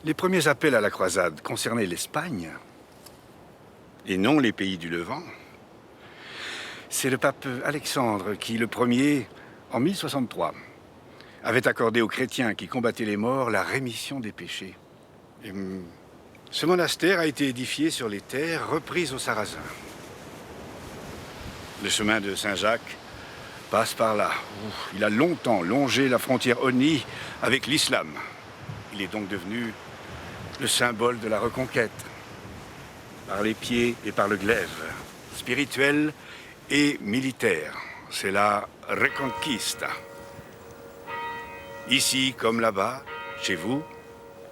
Les premiers appels à la croisade concernaient l'Espagne, et non les pays du Levant. C'est le pape Alexandre qui, le premier, en 1063, avait accordé aux chrétiens qui combattaient les morts la rémission des péchés. Et, ce monastère a été édifié sur les terres reprises aux Sarrasins. Le chemin de Saint-Jacques passe par là. Il a longtemps longé la frontière honnie avec l'islam. Il est donc devenu le symbole de la reconquête, par les pieds et par le glaive, spirituel et militaire. C'est la Reconquista. Ici comme là-bas, chez vous,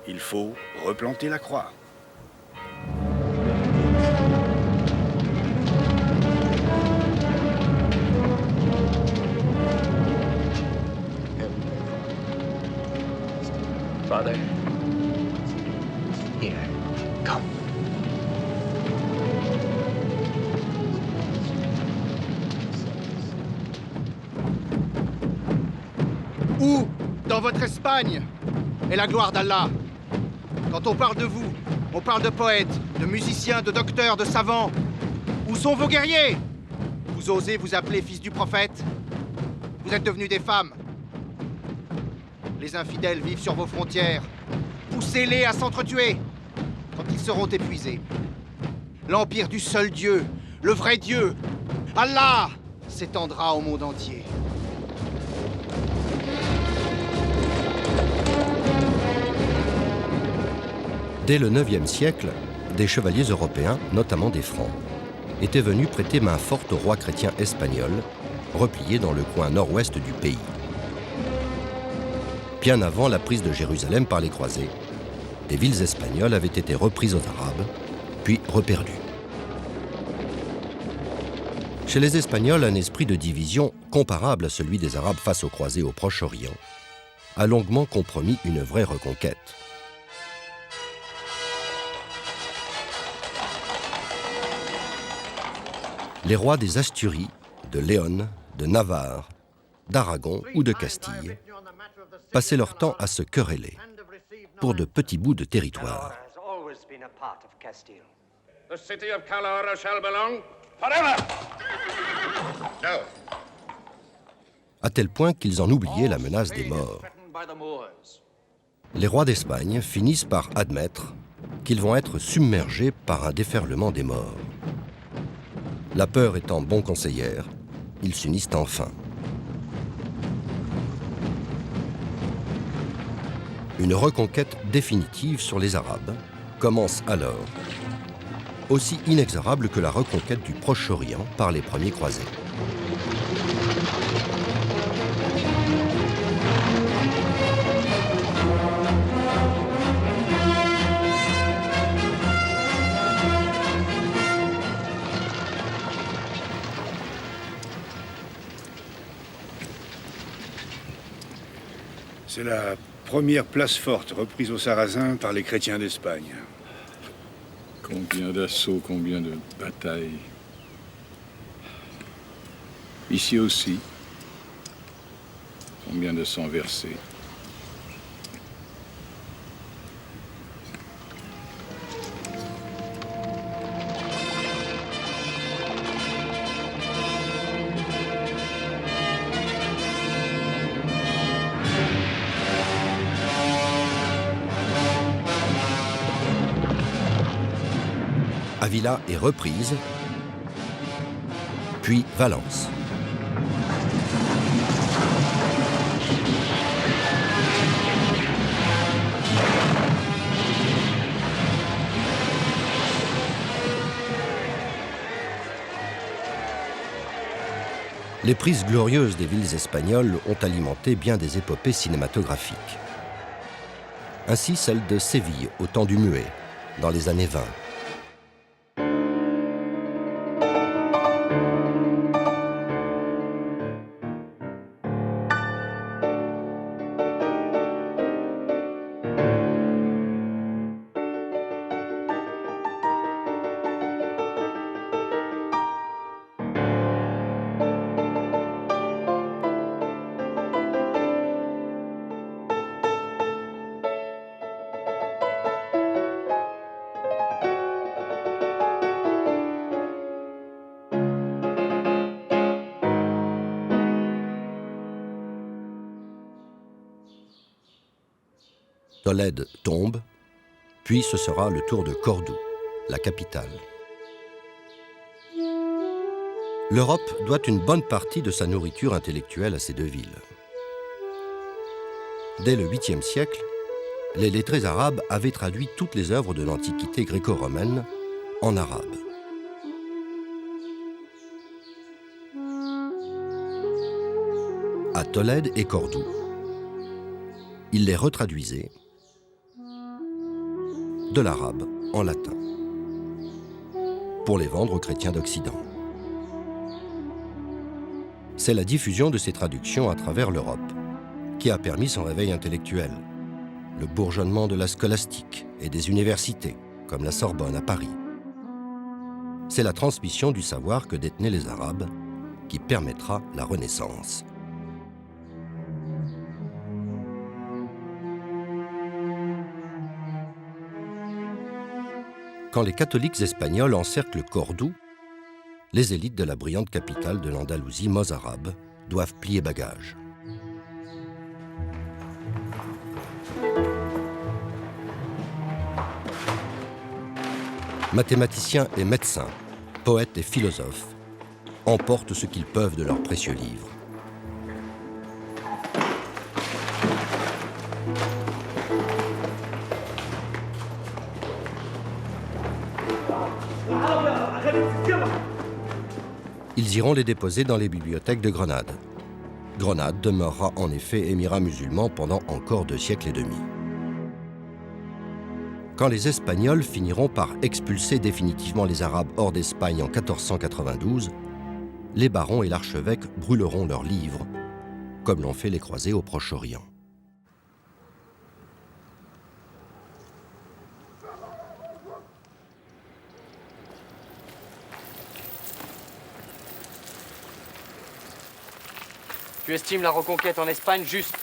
il faut replanter la croix. Father, here, come. Où, dans votre Espagne, est la gloire d'Allah? Quand on parle de vous, on parle de poètes, de musiciens, de docteurs, de savants. Où sont vos guerriers? Vous osez vous appeler fils du prophète? Vous êtes devenus des femmes. Les infidèles vivent sur vos frontières. Poussez-les à s'entretuer quand ils seront épuisés. L'empire du seul Dieu, le vrai Dieu, Allah, s'étendra au monde entier. Dès le IXe siècle, des chevaliers européens, notamment des Francs, étaient venus prêter main forte au roi chrétien espagnol, replié dans le coin nord-ouest du pays. Bien avant la prise de Jérusalem par les croisés, des villes espagnoles avaient été reprises aux Arabes, puis reperdues. Chez les Espagnols, un esprit de division comparable à celui des Arabes face aux croisés au Proche-Orient a longuement compromis une vraie reconquête. Les rois des Asturies, de Léon, de Navarre, d'Aragon ou de Castille passaient leur temps à se quereller pour de petits bouts de territoire. À tel point qu'ils en oubliaient la menace des morts. Les rois d'Espagne finissent par admettre qu'ils vont être submergés par un déferlement des morts. La peur étant bon conseillère, ils s'unissent enfin. Une reconquête définitive sur les Arabes commence alors, aussi inexorable que la reconquête du Proche-Orient par les premiers croisés. C'est la première place forte reprise aux Sarrasins par les chrétiens d'Espagne. Combien d'assauts, combien de batailles. Ici aussi, combien de sang versé. Avila est reprise, puis Valence. Les prises glorieuses des villes espagnoles ont alimenté bien des épopées cinématographiques. Ainsi celle de Séville au temps du muet, dans les années 20. Tolède tombe, puis ce sera le tour de Cordoue, la capitale. L'Europe doit une bonne partie de sa nourriture intellectuelle à ces deux villes. Dès le 8e siècle, les lettrés arabes avaient traduit toutes les œuvres de l'Antiquité gréco-romaine en arabe. À Tolède et Cordoue, ils les retraduisaient de l'arabe en latin pour les vendre aux chrétiens d'Occident. C'est la diffusion de ces traductions à travers l'Europe qui a permis son réveil intellectuel, le bourgeonnement de la scolastique et des universités, comme la Sorbonne à Paris. C'est la transmission du savoir que détenaient les Arabes qui permettra la Renaissance. Quand les catholiques espagnols encerclent Cordoue, les élites de la brillante capitale de l'Andalousie mozarabe doivent plier bagages. Mathématiciens et médecins, poètes et philosophes emportent ce qu'ils peuvent de leurs précieux livres. Ils iront les déposer dans les bibliothèques de Grenade. Grenade demeurera en effet émirat musulman pendant encore 2 siècles et demi. Quand les Espagnols finiront par expulser définitivement les Arabes hors d'Espagne en 1492, les barons et l'archevêque brûleront leurs livres, comme l'ont fait les croisés au Proche-Orient. Tu estimes la reconquête en Espagne juste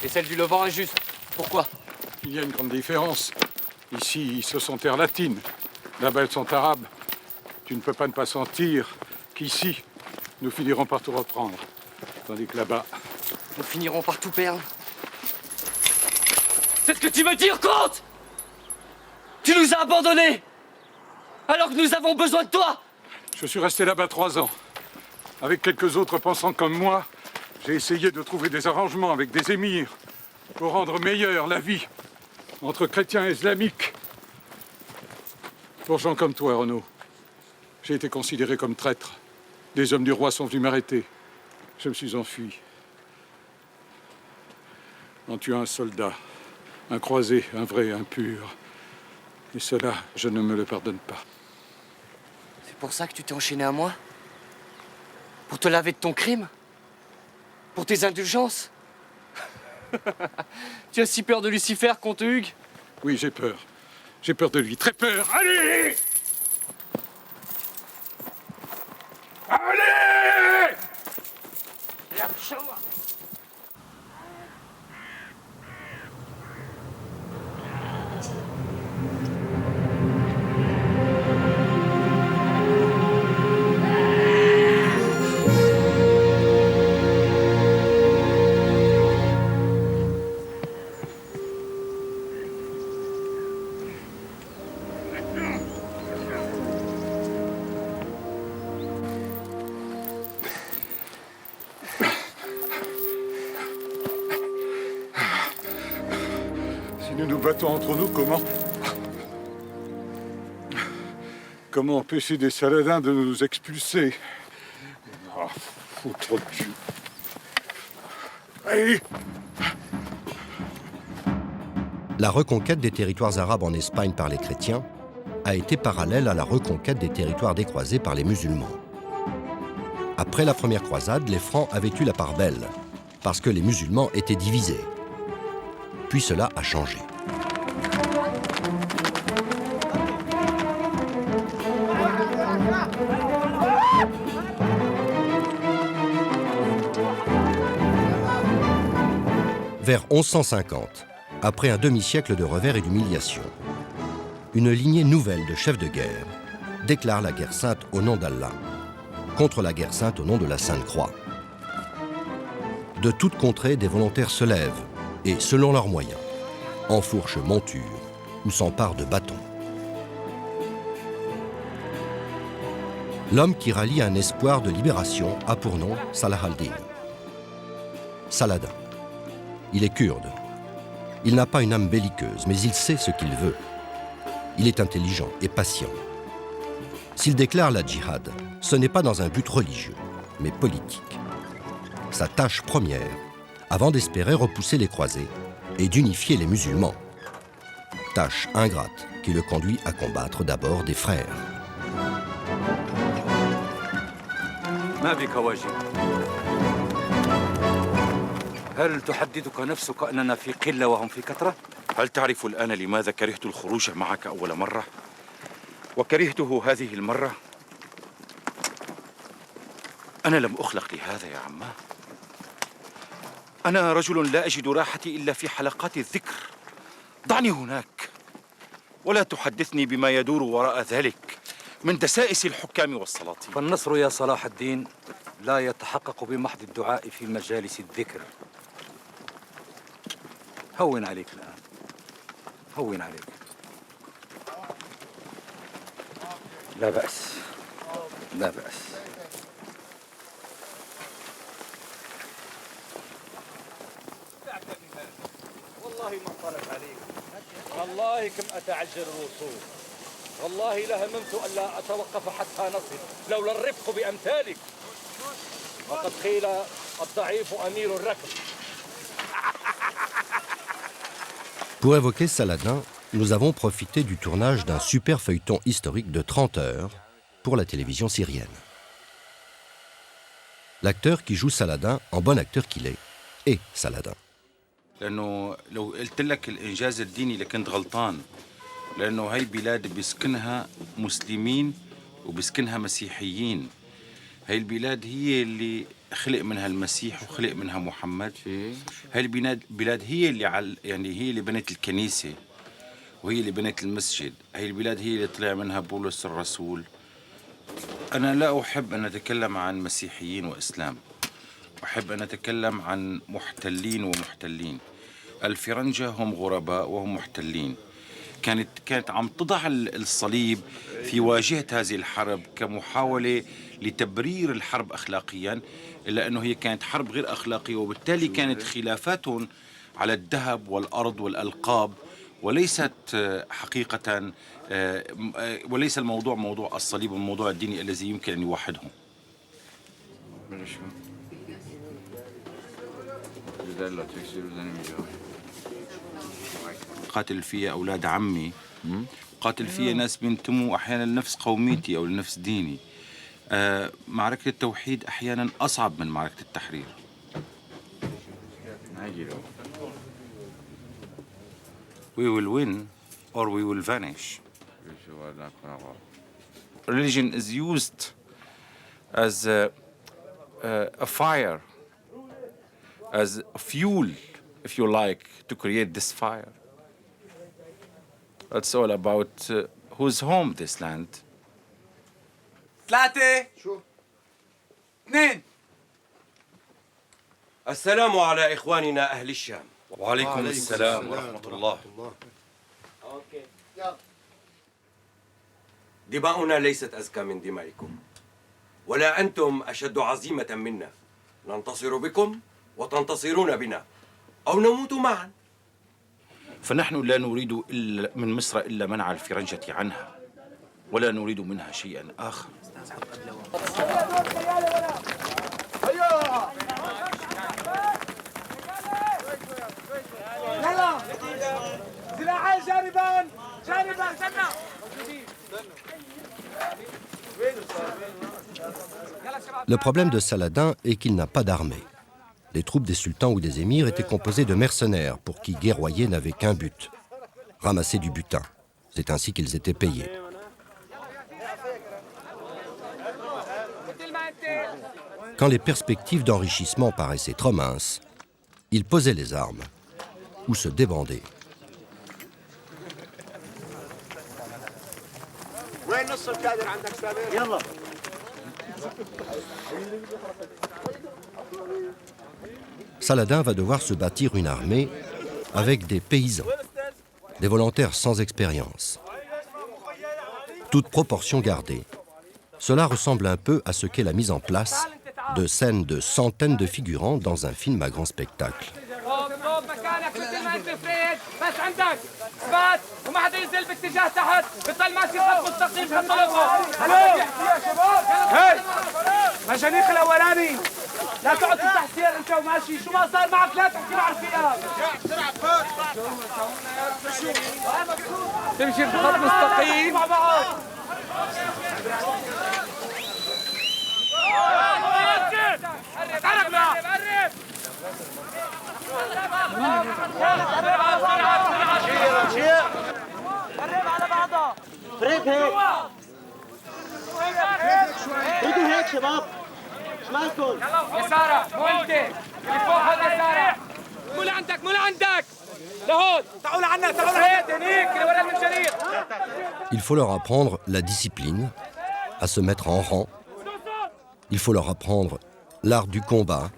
et celle du Levant injuste. Pourquoi? Il y a une grande différence. Ici, ce sont terres latines. Là-bas, elles sont arabes. Tu ne peux pas ne pas sentir qu'ici, nous finirons par tout reprendre. Tandis que là-bas... Nous finirons par tout perdre. C'est ce que tu veux dire, comte? Tu nous as abandonnés alors que nous avons besoin de toi. Je suis resté là-bas 3 ans. Avec quelques autres pensants comme moi, j'ai essayé de trouver des arrangements avec des émirs pour rendre meilleure la vie entre chrétiens et islamiques. Pour gens comme toi, Renaud, j'ai été considéré comme traître. Des hommes du roi sont venus m'arrêter. Je me suis enfui. En tuant un soldat, un croisé, un vrai, un pur. Et cela, je ne me le pardonne pas. C'est pour ça que tu t'es enchaîné à moi? Pour te laver de ton crime? Pour tes indulgences? Tu as si peur de Lucifer, comte Hugues? Oui, j'ai peur. J'ai peur de lui, très peur. Allez! Allez! Nous nous battons entre nous, comment empêcher des Saladins de nous expulser? Oh, foutre Dieu. Allez! La reconquête des territoires arabes en Espagne par les chrétiens a été parallèle à la reconquête des territoires des croisés par les musulmans. Après la première croisade, les Francs avaient eu la part belle, parce que les musulmans étaient divisés. Puis cela a changé. Vers 1150, après un demi-siècle de revers et d'humiliation, une lignée nouvelle de chefs de guerre déclare la guerre sainte au nom d'Allah, contre la guerre sainte au nom de la Sainte Croix. De toutes contrées, des volontaires se lèvent et, selon leurs moyens, enfourche monture ou s'empare de bâtons. L'homme qui rallie un espoir de libération a pour nom Salah al-Din. Saladin. Il est kurde. Il n'a pas une âme belliqueuse, mais il sait ce qu'il veut. Il est intelligent et patient. S'il déclare la djihad, ce n'est pas dans un but religieux, mais politique. Sa tâche première, avant d'espérer repousser les croisés, est d'unifier les musulmans. Tâche ingrate qui le conduit à combattre d'abord des frères. ما بك واجب. هل تحدثك نفسك أننا في قلة وهم في كثرة؟ هل تعرف الآن لماذا كرهت الخروج معك أول مرة؟ وكرهته هذه المرة؟ أنا لم أخلق لهذا يا عماه. أنا رجل لا أجد راحتي إلا في حلقات الذكر. ضعني هناك ولا تحدثني بما يدور وراء ذلك من دسائس الحكام والسلاطين. فالنصر يا صلاح الدين لا يتحقق بمحض الدعاء في مجالس الذكر. هون عليك الآن، هون عليك. لا بأس، لا بأس. والله ما انطلق عليك، والله كم أتعجل الوصول، والله لهممت ألا أتوقف حتى نصل لولا الرفق بأمثالك. وقد قيل الضعيف أمير الركب. Pour évoquer Saladin, nous avons profité du tournage d'un super feuilleton historique de 30 heures pour la télévision syrienne. L'acteur qui joue Saladin, en bon acteur qu'il est Saladin. لأنه لو قلت لك الإنجاز الديني لكنت غلطان، لأنه هاي البلاد بيسكنها مسلمين وبيسكنها مسيحيين. هاي البلاد هي اللي خلق منها المسيح وخلق منها محمد. هاي البلاد هي اللي هي اللي بنت الكنيسة وهي اللي بنت المسجد. هاي البلاد هي اللي طلع منها بولس الرسول. أنا لا أحب أن أتكلم عن مسيحيين وإسلام، أحب أن أتكلم عن محتلين ومحتلين. الفرنجة هم غرباء وهم محتلين. كانت عم تضع الصليب في واجهة هذه الحرب كمحاولة لتبرير الحرب أخلاقيا، إلا أنه هي كانت حرب غير أخلاقية، وبالتالي كانت خلافاتهم على الذهب والأرض والألقاب، وليست حقيقة وليس الموضوع موضوع الصليب والموضوع الديني الذي يمكن أن يوحدهم. قاتل فيها أولاد عمي، قاتل فيها ناس بينتموا أحيانا لنفس قوميتي أو لنفس ديني. معركة التوحيد أحيانا أصعب من معركة التحرير. We will win or we will vanish. Religion is used as a fire, as a fuel, if you like, to create this fire. It's all about whose home this land. 3 2 السلام على إخواننا أهل الشام. وعليكم السلام ورحمة الله. دماؤنا ليست أزكى من دمائكم، ولا أنتم أشد عزيمة منا. ننتصر بكم وتنتصرون بنا، أو نموت معا. فنحن لا نريد إلا من مصر إلا منع الفرنجة عنها، ولا نريد منها شيئا آخر. Le problème de Saladin est qu'il n'a pas d'armée. Les troupes des sultans ou des émirs étaient composées de mercenaires pour qui guerroyer n'avait qu'un but, ramasser du butin. C'est ainsi qu'ils étaient payés. Quand les perspectives d'enrichissement paraissaient trop minces, ils posaient les armes ou se débandaient. Saladin va devoir se bâtir une armée avec des paysans, des volontaires sans expérience. Toute proportion gardée, cela ressemble un peu à ce qu'est la mise en place de scènes de centaines de figurants dans un film à grand spectacle. Il faut leur apprendre la discipline, à se mettre en rang. Il faut leur apprendre l'art du combat.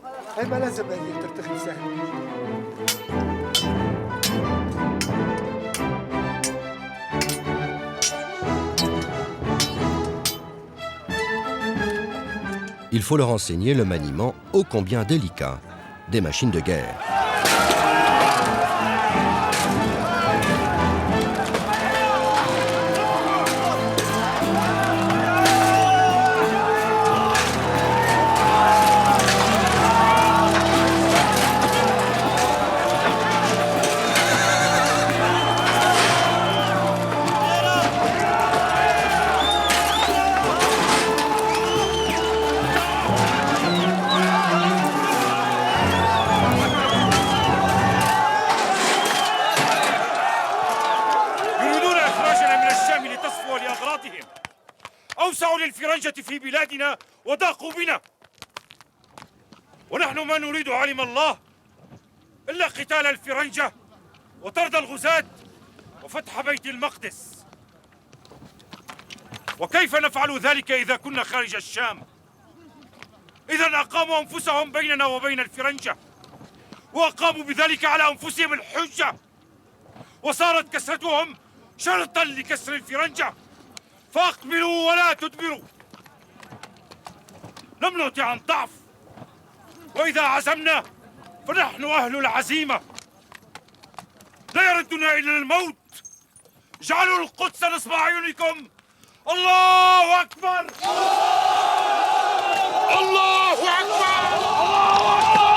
Il faut leur enseigner le maniement ô combien délicat des machines de guerre. أوسعوا للفرنجة في بلادنا وضاقوا بنا ونحن ما نريد علم الله إلا قتال الفرنجة وطرد الغزاة وفتح بيت المقدس. وكيف نفعل ذلك إذا كنا خارج الشام؟ إذا أقاموا أنفسهم بيننا وبين الفرنجة وأقاموا بذلك على أنفسهم الحجة وصارت كسرتهم شرطا لكسر الفرنجة. فاقبلوا ولا تدبروا. لم نؤتي عن ضعف وإذا عزمنا فنحن أهل العزيمة لا يردنا إلا الموت. اجعلوا القدس نصب أعينكم. الله أكبر الله أكبر الله أكبر.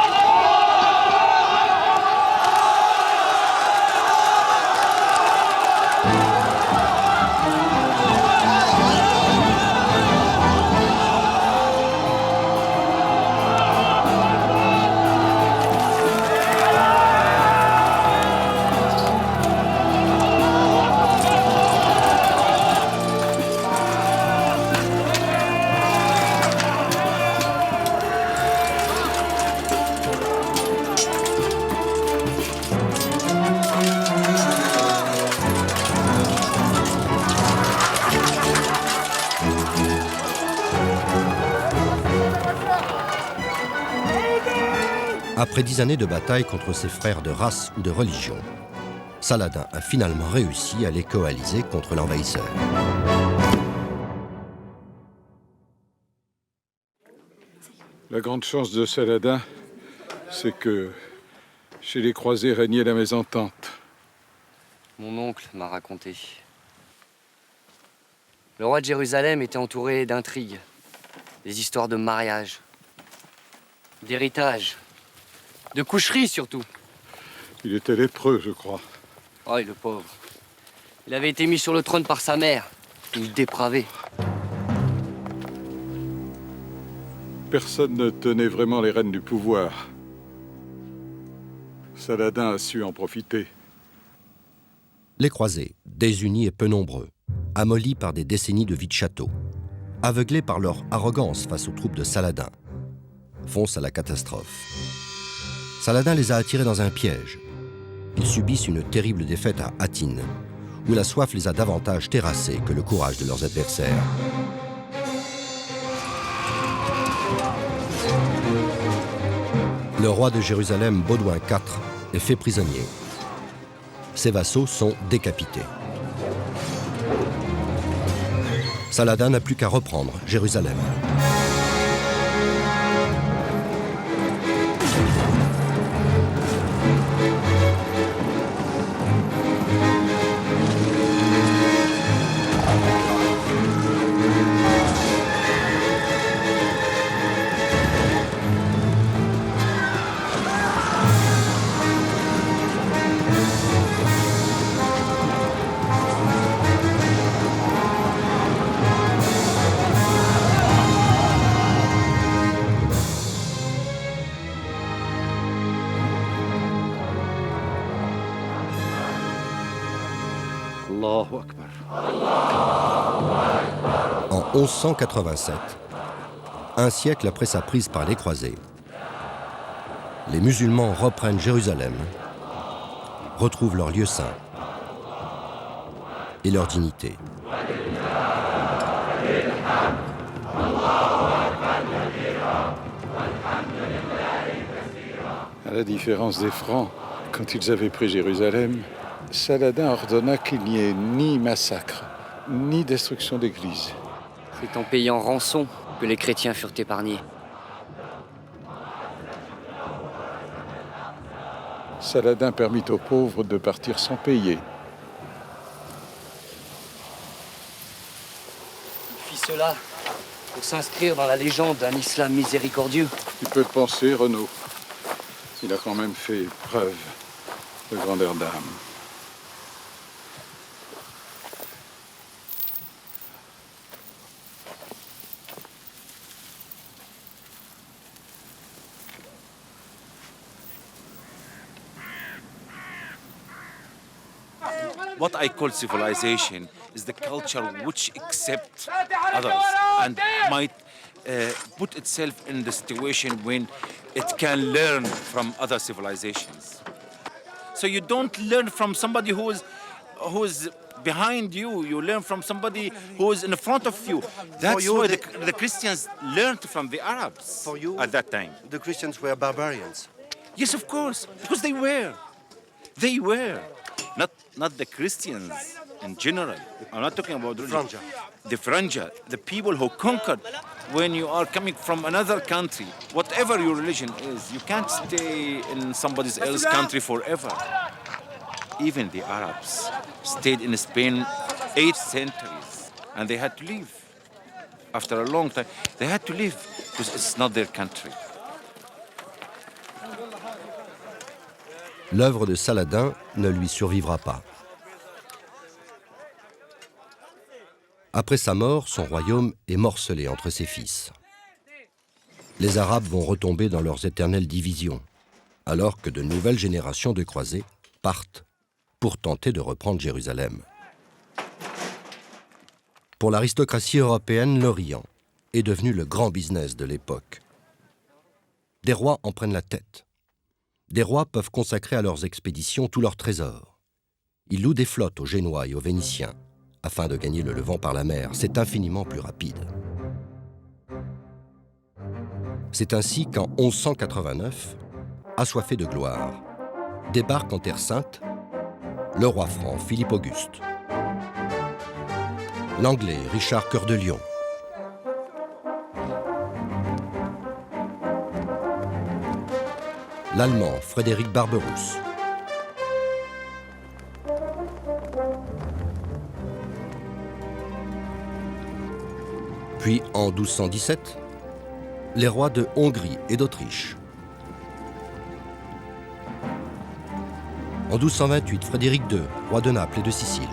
Après 10 années de bataille contre ses frères de race ou de religion, Saladin a finalement réussi à les coaliser contre l'envahisseur. La grande chance de Saladin, c'est que chez les croisés régnait la mésentente. Mon oncle m'a raconté. Le roi de Jérusalem était entouré d'intrigues, des histoires de mariage, d'héritage, de coucherie surtout. Il était lépreux, je crois. Oh, le pauvre. Il avait été mis sur le trône par sa mère, une dépravée. Personne ne tenait vraiment les rênes du pouvoir. Saladin a su en profiter. Les croisés, désunis et peu nombreux, amollis par des décennies de vie de château, aveuglés par leur arrogance face aux troupes de Saladin, foncent à la catastrophe. Saladin les a attirés dans un piège. Ils subissent une terrible défaite à Hattin, où la soif les a davantage terrassés que le courage de leurs adversaires. Le roi de Jérusalem, Baudouin IV, est fait prisonnier. Ses vassaux sont décapités. Saladin n'a plus qu'à reprendre Jérusalem. En 1187, un siècle après sa prise par les croisés, les musulmans reprennent Jérusalem, retrouvent leur lieu saint et leur dignité. À la différence des Francs, quand ils avaient pris Jérusalem, Saladin ordonna qu'il n'y ait ni massacre, ni destruction d'églises. C'est en payant rançon que les chrétiens furent épargnés. Saladin permit aux pauvres de partir sans payer. Il fit cela pour s'inscrire dans la légende d'un islam miséricordieux. Tu peux le penser, Renaud. Il a quand même fait preuve de grandeur d'âme. What I call civilization is the culture which accepts others and might put itself in the situation when it can learn from other civilizations. So you don't learn from somebody who is behind you. You learn from somebody who is in front of you. That's why the Christians learned from the Arabs For you, at that time. The Christians were barbarians. Yes, of course, because they were. They were. Not the Christians in general. I'm not talking about the Franja, the people who conquered. When you are coming from another country, whatever your religion is, you can't stay in somebody else's country forever. Even the Arabs stayed in Spain 8 centuries, and they had to leave. After a long time, they had to leave because it's not their country. L'œuvre de Saladin ne lui survivra pas. Après sa mort, son royaume est morcelé entre ses fils. Les Arabes vont retomber dans leurs éternelles divisions, alors que de nouvelles générations de croisés partent pour tenter de reprendre Jérusalem. Pour l'aristocratie européenne, l'Orient est devenu le grand business de l'époque. Des rois en prennent la tête. Des rois peuvent consacrer à leurs expéditions tous leurs trésors. Ils louent des flottes aux Génois et aux Vénitiens, afin de gagner le Levant par la mer. C'est infiniment plus rapide. C'est ainsi qu'en 1189, assoiffé de gloire, débarque en Terre Sainte le roi franc Philippe Auguste, l'Anglais Richard Cœur de Lion, l'Allemand Frédéric Barberousse, puis en 1217, les rois de Hongrie et d'Autriche. En 1228, Frédéric II, roi de Naples et de Sicile.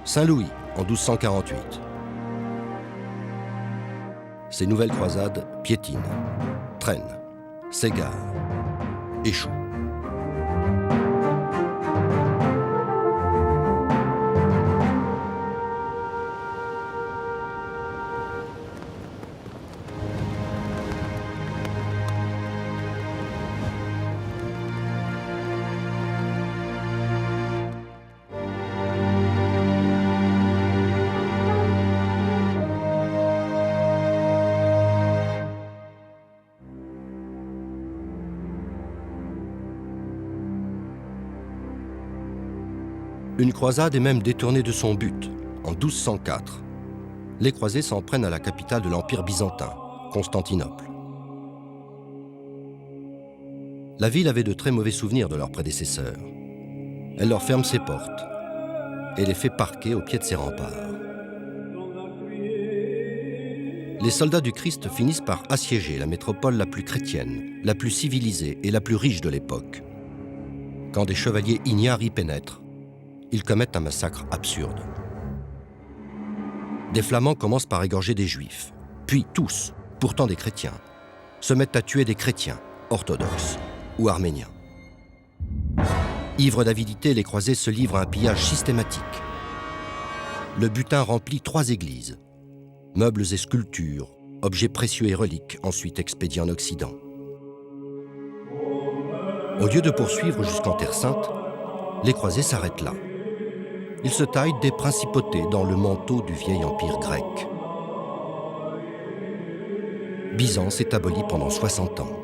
Saint-Louis en 1248. Ces nouvelles croisades piétinent, traînent, s'égarent, échouent. Une croisade est même détournée de son but, en 1204. Les croisés s'en prennent à la capitale de l'Empire byzantin, Constantinople. La ville avait de très mauvais souvenirs de leurs prédécesseurs. Elle leur ferme ses portes et les fait parquer au pied de ses remparts. Les soldats du Christ finissent par assiéger la métropole la plus chrétienne, la plus civilisée et la plus riche de l'époque. Quand des chevaliers ignares y pénètrent, ils commettent un massacre absurde. Des Flamands commencent par égorger des Juifs, puis tous, pourtant des chrétiens, se mettent à tuer des chrétiens, orthodoxes ou arméniens. Ivres d'avidité, les croisés se livrent à un pillage systématique. Le butin remplit 3 églises. Meubles et sculptures, objets précieux et reliques, ensuite expédiés en Occident. Au lieu de poursuivre jusqu'en Terre Sainte, les croisés s'arrêtent là. Ils se taillent des principautés dans le manteau du vieil empire grec. Byzance est abolie pendant 60 ans.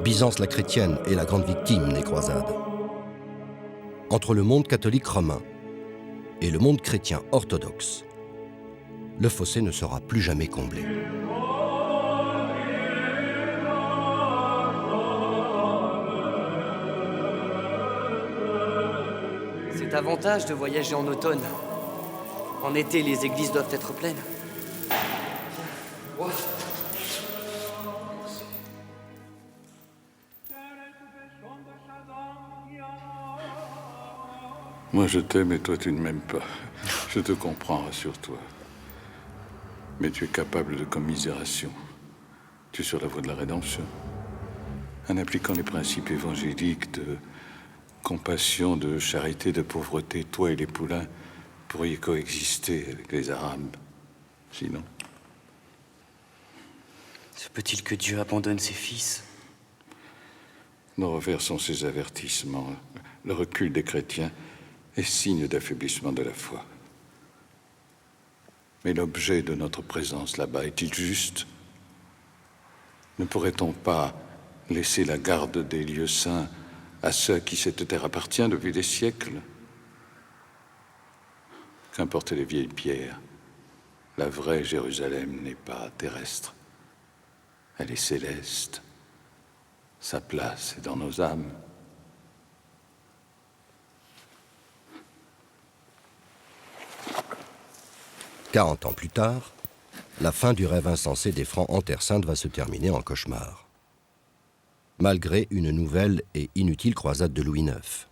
Byzance la chrétienne est la grande victime des croisades. Entre le monde catholique romain et le monde chrétien orthodoxe, le fossé ne sera plus jamais comblé. C'est avantage de voyager en automne. En été, les églises doivent être pleines. Oh. Moi, je t'aime et toi, tu ne m'aimes pas. Je te comprends, rassure-toi. Mais tu es capable de commisération. Tu es sur la voie de la rédemption. En appliquant les principes évangéliques de compassion, de charité, de pauvreté, toi et les poulains pourriez coexister avec les Arabes. Sinon... Se peut-il que Dieu abandonne ses fils? Nous reversons ces avertissements. Le recul des chrétiens est signe d'affaiblissement de la foi. Mais l'objet de notre présence là-bas est-il juste? Ne pourrait-on pas laisser la garde des lieux saints à ceux à qui cette terre appartient depuis des siècles? Qu'importe les vieilles pierres, la vraie Jérusalem n'est pas terrestre. Elle est céleste. Sa place est dans nos âmes. « 40 ans plus tard, la fin du rêve insensé des Francs en Terre Sainte va se terminer en cauchemar. Malgré une nouvelle et inutile croisade de Louis IX.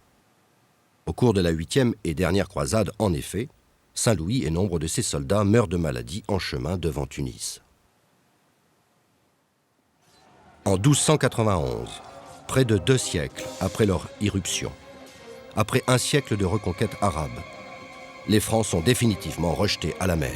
Au cours de la 8e et dernière croisade, en effet, Saint-Louis et nombre de ses soldats meurent de maladie en chemin devant Tunis. En 1291, près de 2 siècles après leur irruption, après un siècle de reconquête arabe, les Francs sont définitivement rejetés à la mer.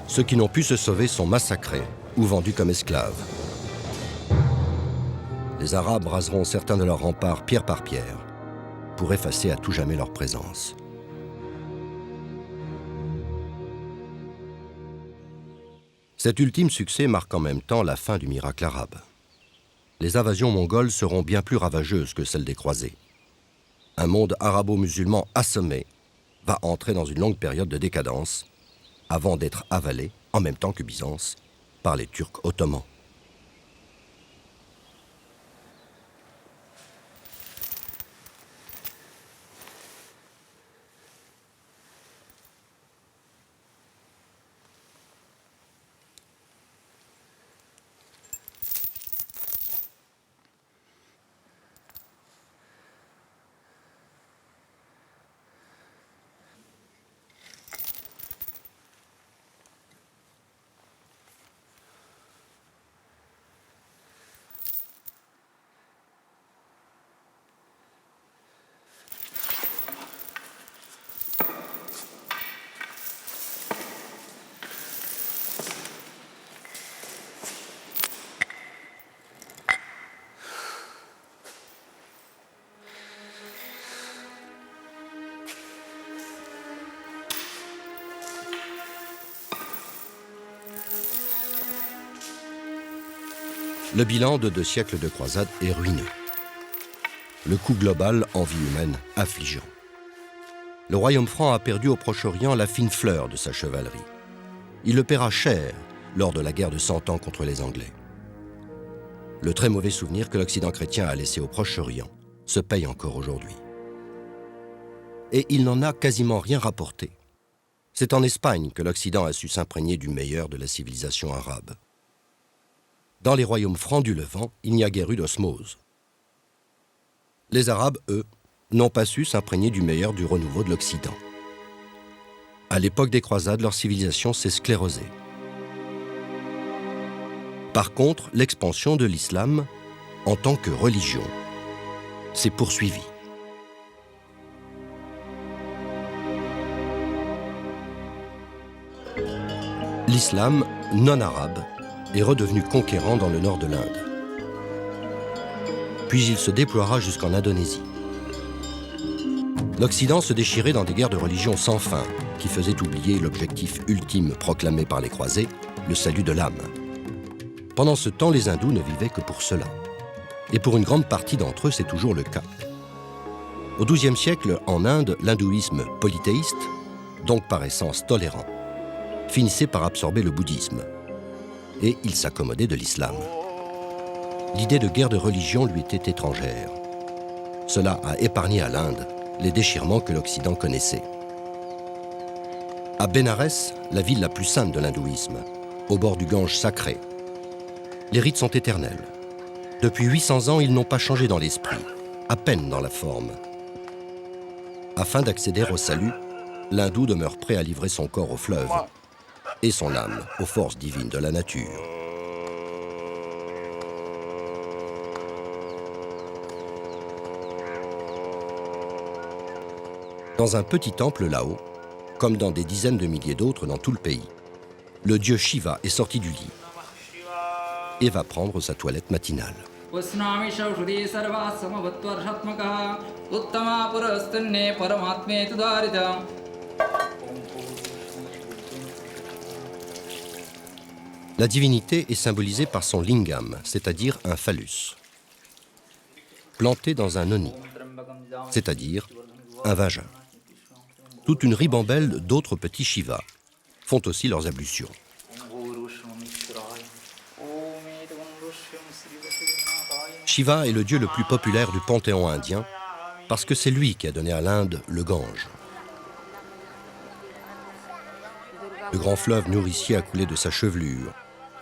Ceux qui n'ont pu se sauver sont massacrés ou vendus comme esclaves. Les Arabes raseront certains de leurs remparts pierre par pierre pour effacer à tout jamais leur présence. Cet ultime succès marque en même temps la fin du miracle arabe. Les invasions mongoles seront bien plus ravageuses que celles des croisés. Un monde arabo-musulman assommé va entrer dans une longue période de décadence avant d'être avalé, en même temps que Byzance, par les Turcs ottomans. Le bilan de 2 siècles de croisade est ruineux. Le coût global en vie humaine affligeant. Le royaume franc a perdu au Proche-Orient la fine fleur de sa chevalerie. Il le paiera cher lors de la guerre de 100 ans contre les Anglais. Le très mauvais souvenir que l'Occident chrétien a laissé au Proche-Orient se paye encore aujourd'hui. Et il n'en a quasiment rien rapporté. C'est en Espagne que l'Occident a su s'imprégner du meilleur de la civilisation arabe. Dans les royaumes francs du Levant, il n'y a guère eu d'osmose. Les Arabes, eux, n'ont pas su s'imprégner du meilleur du renouveau de l'Occident. À l'époque des croisades, leur civilisation s'est sclérosée. Par contre, l'expansion de l'islam, en tant que religion, s'est poursuivie. L'islam, non arabe, est redevenu conquérant dans le nord de l'Inde. Puis il se déploiera jusqu'en Indonésie. L'Occident se déchirait dans des guerres de religion sans fin, qui faisaient oublier l'objectif ultime proclamé par les croisés, le salut de l'âme. Pendant ce temps, les hindous ne vivaient que pour cela. Et pour une grande partie d'entre eux, c'est toujours le cas. Au XIIe siècle, en Inde, l'hindouisme polythéiste, donc par essence tolérant, finissait par absorber le bouddhisme. Et il s'accommodait de l'islam. L'idée de guerre de religion lui était étrangère. Cela a épargné à l'Inde les déchirements que l'Occident connaissait. À Bénarès, la ville la plus sainte de l'hindouisme, au bord du Gange sacré, les rites sont éternels. Depuis 800 ans, ils n'ont pas changé dans l'esprit, à peine dans la forme. Afin d'accéder au salut, l'hindou demeure prêt à livrer son corps au fleuve et son âme aux forces divines de la nature. Dans un petit temple là-haut, comme dans des dizaines de milliers d'autres dans tout le pays, le dieu Shiva est sorti du lit et va prendre sa toilette matinale. La divinité est symbolisée par son lingam, c'est-à-dire un phallus, planté dans un noni, c'est-à-dire un vagin. Toute une ribambelle d'autres petits Shivas font aussi leurs ablutions. Shiva est le dieu le plus populaire du panthéon indien parce que c'est lui qui a donné à l'Inde le Gange. Le grand fleuve nourricier a coulé de sa chevelure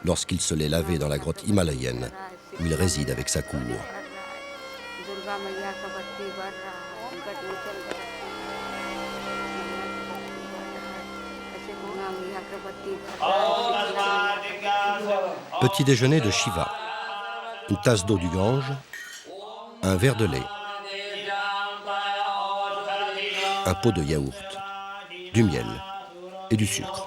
lorsqu'il se l'est lavé dans la grotte himalayenne où il réside avec sa cour. Petit déjeuner de Shiva. Une tasse d'eau du Gange, un verre de lait, un pot de yaourt, du miel et du sucre.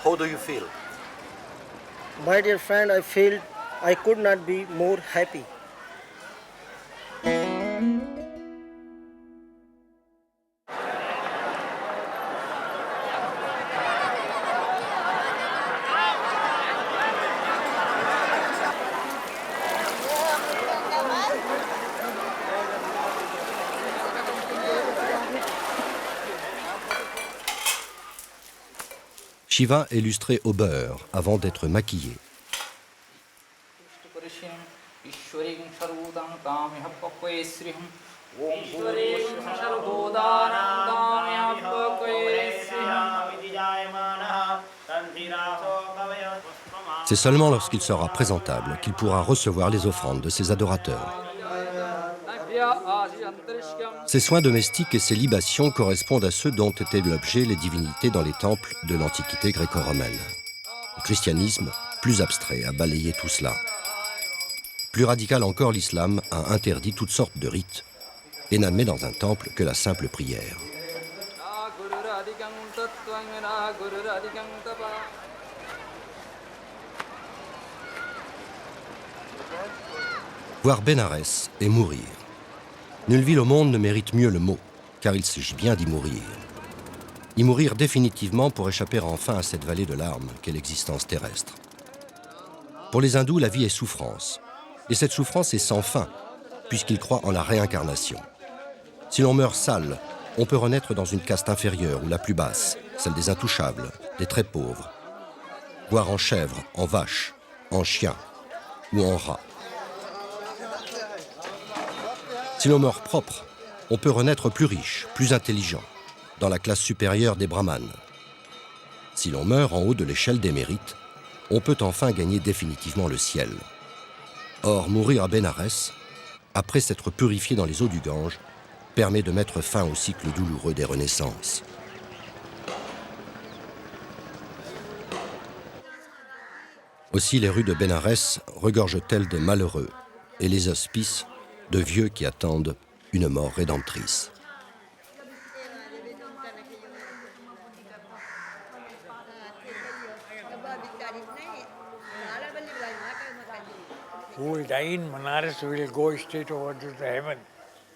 How do you feel? My dear friend, I feel I could not be more happy. Shiva est lustré au beurre avant d'être maquillé. C'est seulement lorsqu'il sera présentable qu'il pourra recevoir les offrandes de ses adorateurs. Ses soins domestiques et ses libations correspondent à ceux dont étaient l'objet les divinités dans les temples de l'Antiquité gréco-romaine. Le christianisme, plus abstrait, a balayé tout cela. Plus radical encore, l'islam a interdit toutes sortes de rites et n'admet dans un temple que la simple prière. Voir Bénarès et mourir. Nulle ville au monde ne mérite mieux le mot, car il s'agit bien d'y mourir. Y mourir définitivement pour échapper enfin à cette vallée de larmes qu'est l'existence terrestre. Pour les hindous, la vie est souffrance. Et cette souffrance est sans fin, puisqu'ils croient en la réincarnation. Si l'on meurt sale, on peut renaître dans une caste inférieure ou la plus basse, celle des intouchables, des très pauvres, voire en chèvre, en vache, en chien ou en rat. Si l'on meurt propre, on peut renaître plus riche, plus intelligent, dans la classe supérieure des brahmanes. Si l'on meurt en haut de l'échelle des mérites, on peut enfin gagner définitivement le ciel. Or, mourir à Bénarès, après s'être purifié dans les eaux du Gange, permet de mettre fin au cycle douloureux des renaissances. Aussi, les rues de Bénarès regorgent-elles de malheureux et les hospices de vieux qui attendent une mort rédemptrice.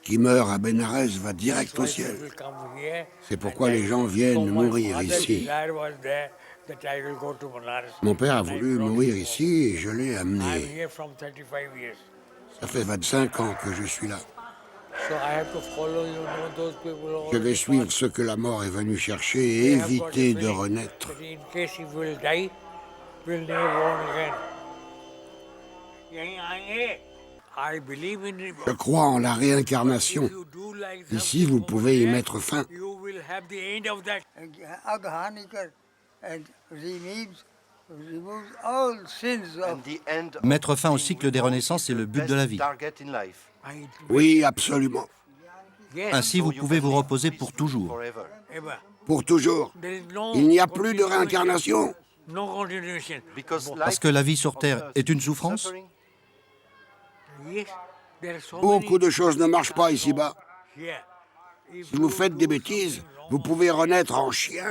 Qui meurt à Bénarès va direct au ciel. C'est pourquoi les gens viennent mourir ici. Mon père a voulu mourir ici et je l'ai amené. Ça fait 25 ans que je suis là. Je vais suivre ce que la mort est venue chercher et éviter de renaître. Je crois en la réincarnation. Ici, vous pouvez y mettre fin. Mettre fin au cycle des renaissances est le but de la vie. Oui, absolument. Ainsi, vous pouvez vous reposer pour toujours. Pour toujours. Il n'y a plus de réincarnation. Parce que la vie sur Terre est une souffrance? Beaucoup de choses ne marchent pas ici-bas. Si vous faites des bêtises, vous pouvez renaître en chien.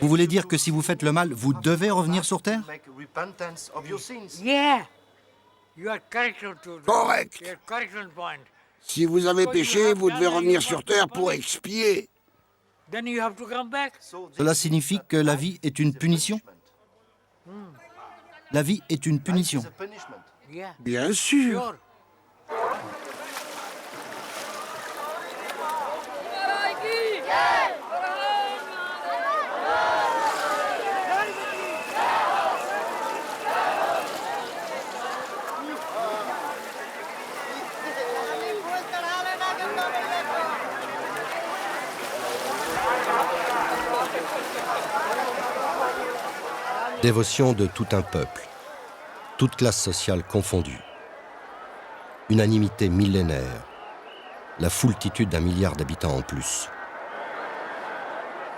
Vous voulez dire que si vous faites le mal, vous devez revenir sur Terre? Correct. Si vous avez péché, vous devez revenir sur Terre pour expier. Cela signifie que la vie est une punition? La vie est une punition. Bien sûr. Dévotion de tout un peuple, toute classe sociale confondue. Unanimité millénaire, la foultitude d'1 milliard d'habitants en plus.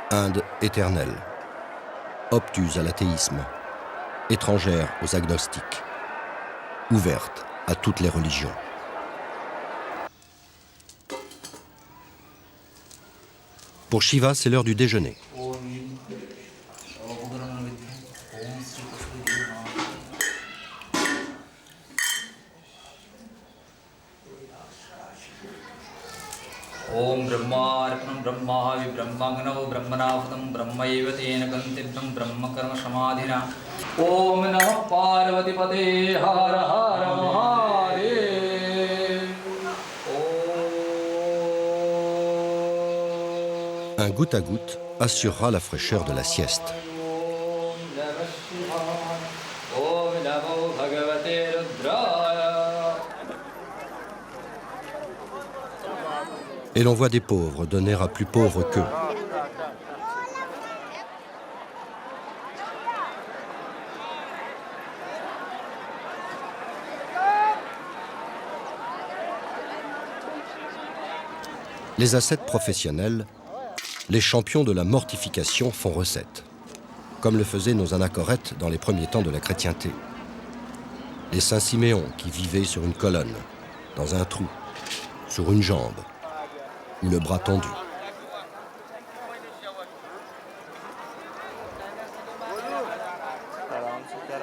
Inde éternelle, obtuse à l'athéisme, étrangère aux agnostiques, ouverte à toutes les religions. Pour Shiva, c'est l'heure du déjeuner. Om Brahma Arpanam Brahma Vibrahmagno Brahmanavutam Brahmaiva Tena Gantibam Brahma Karma Samadhina Om Namah Parvati Pate Hara Hara Mahadev. Un goutte à goutte assurera la fraîcheur de la sieste. Et l'on voit des pauvres donner à plus pauvres qu'eux. Les ascètes professionnels les champions de la mortification font recette, comme le faisaient nos anachorètes dans les premiers temps de la chrétienté. Les saints Siméon qui vivaient sur une colonne, dans un trou, sur une jambe, ou le bras tendu.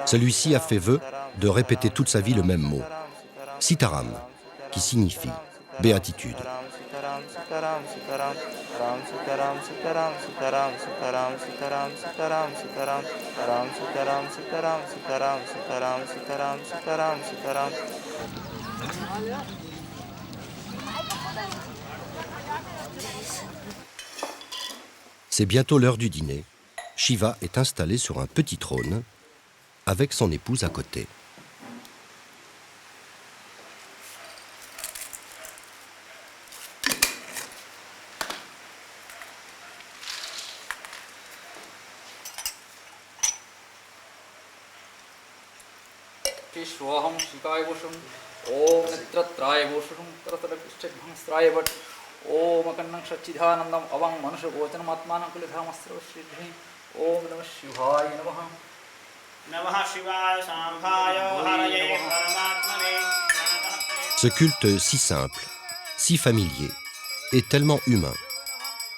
Celui-ci a fait vœu de répéter toute sa vie le même mot, Sitaram, qui signifie béatitude. C'est bientôt l'heure du dîner. Shiva est installé sur un petit trône avec son épouse à côté. Shishwaham Shikaya Vosham Om Netratraya Vosham Taratarapishtaghangsraya Bhat Om Akannam Shachidhanandam Avang Manusha Gochanam Atmanam Kulidhamastra Shridhi Om Namah Shivaya Namaha Namah Shivaya Sambhaya Haraye Paramatmane. Ce culte si simple, si familier et tellement humain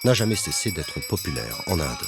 n'a jamais cessé d'être populaire en Inde.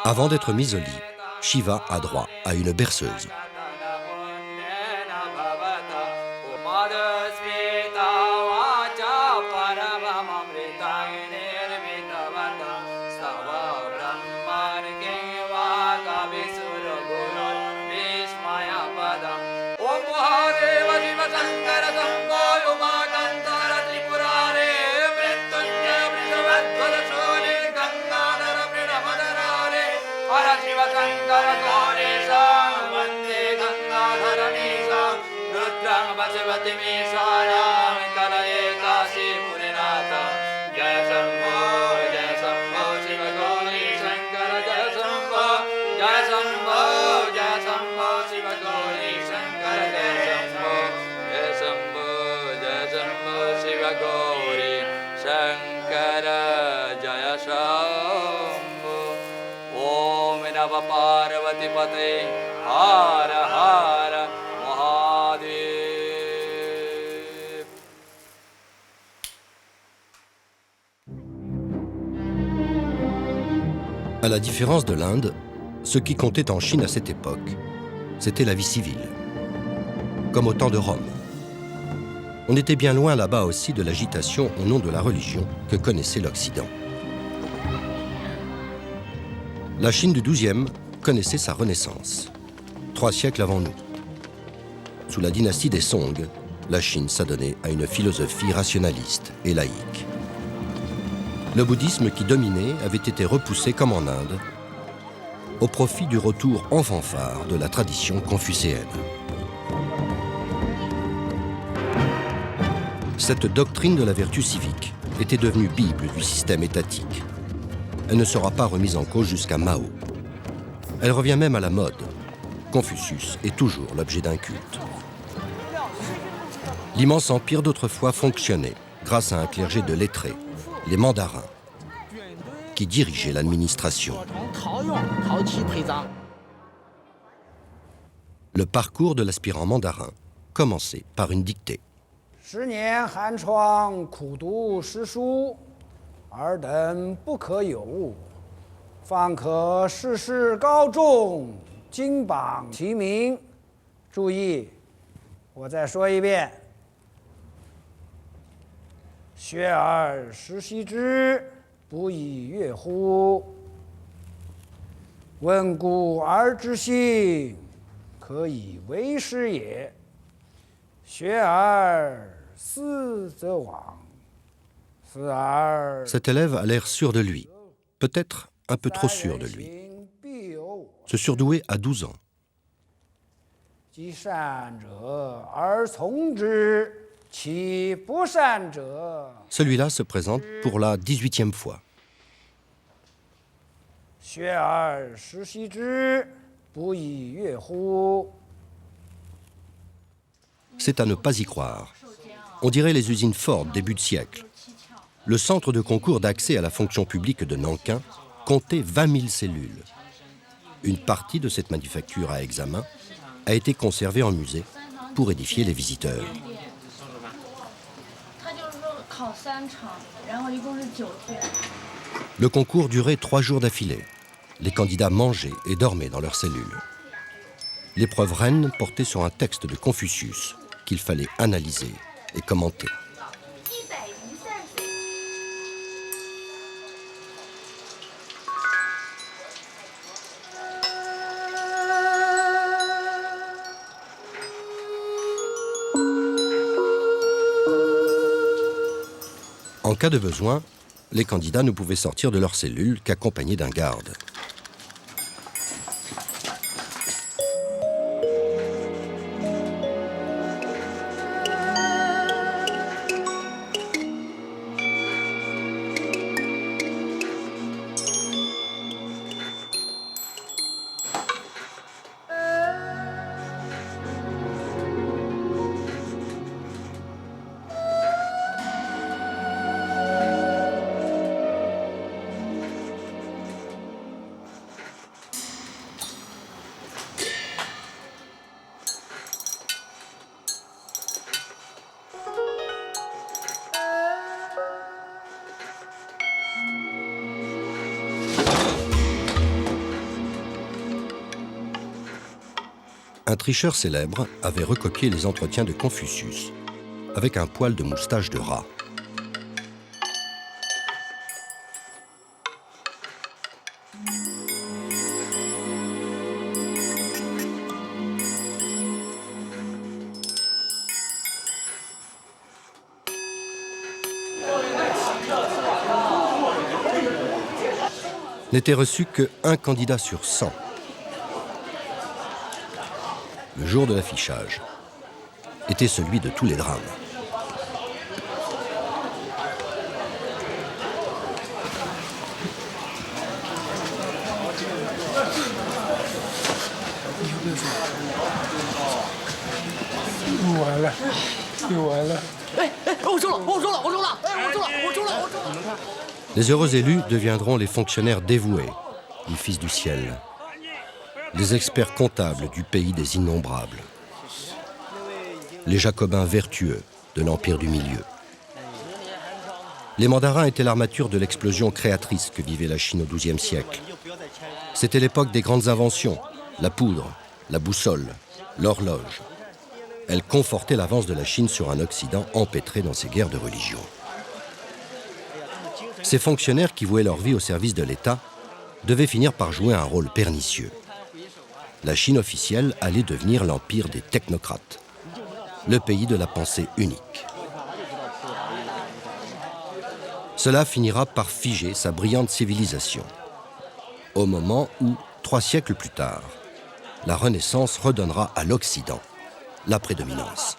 Avant d'être mis au lit, Shiva a droit à une berceuse. Parvati Pate Hara Hara Mahadev. À la différence de l'Inde, ce qui comptait en Chine à cette époque, c'était la vie civile, comme au temps de Rome. On était bien loin là-bas aussi de l'agitation au nom de la religion que connaissait l'Occident. La Chine du XIIe connaissait sa renaissance, 3 siècles avant nous. Sous la dynastie des Song, la Chine s'adonnait à une philosophie rationaliste et laïque. Le bouddhisme qui dominait avait été repoussé comme en Inde, au profit du retour en fanfare de la tradition confucéenne. Cette doctrine de la vertu civique était devenue Bible du système étatique. Elle ne sera pas remise en cause jusqu'à Mao. Elle revient même à la mode. Confucius est toujours l'objet d'un culte. L'immense empire d'autrefois fonctionnait grâce à un clergé de lettrés, les mandarins, qui dirigeaient l'administration. Le parcours de l'aspirant mandarin commençait par une dictée. 10年寒窗苦读诗书，尔等不可有误，方可事事高中，金榜题名。注意，我再说一遍：学而时习之，不亦说乎？温故而知新，可以为师也。学而思则罔，思而 Cet élève a l'air sûr de lui, peut-être un peu trop sûr de lui. Ce surdoué a 12 ans. 既善者而从之，其不善者 Celui-là se présente pour la 18e fois. 学而时习之，不亦说乎？ C'est à ne pas y croire. On dirait les usines Ford début de siècle. Le centre de concours d'accès à la fonction publique de Nankin comptait 20 000 cellules. Une partie de cette manufacture à examen a été conservée en musée pour édifier les visiteurs. Le concours durait 3 jours d'affilée. Les candidats mangeaient et dormaient dans leurs cellules. L'épreuve reine portait sur un texte de Confucius qu'il fallait analyser et commenter. En cas de besoin, les candidats ne pouvaient sortir de leur cellule qu'accompagnés d'un garde. Un tricheur célèbre avait recopié les entretiens de Confucius avec un poil de moustache de rat. N'était reçu qu'un candidat sur 100. Le jour de l'affichage était celui de tous les drames. Les heureux élus deviendront les fonctionnaires dévoués du Fils du ciel, les experts comptables du pays des innombrables, les jacobins vertueux de l'Empire du Milieu. Les mandarins étaient l'armature de l'explosion créatrice que vivait la Chine au XIIe siècle. C'était l'époque des grandes inventions, la poudre, la boussole, l'horloge. Elle confortait l'avance de la Chine sur un Occident empêtré dans ses guerres de religion. Ces fonctionnaires qui vouaient leur vie au service de l'État devaient finir par jouer un rôle pernicieux. La Chine officielle allait devenir l'empire des technocrates, le pays de la pensée unique. Cela finira par figer sa brillante civilisation, au moment où, 3 siècles plus tard, la Renaissance redonnera à l'Occident la prédominance.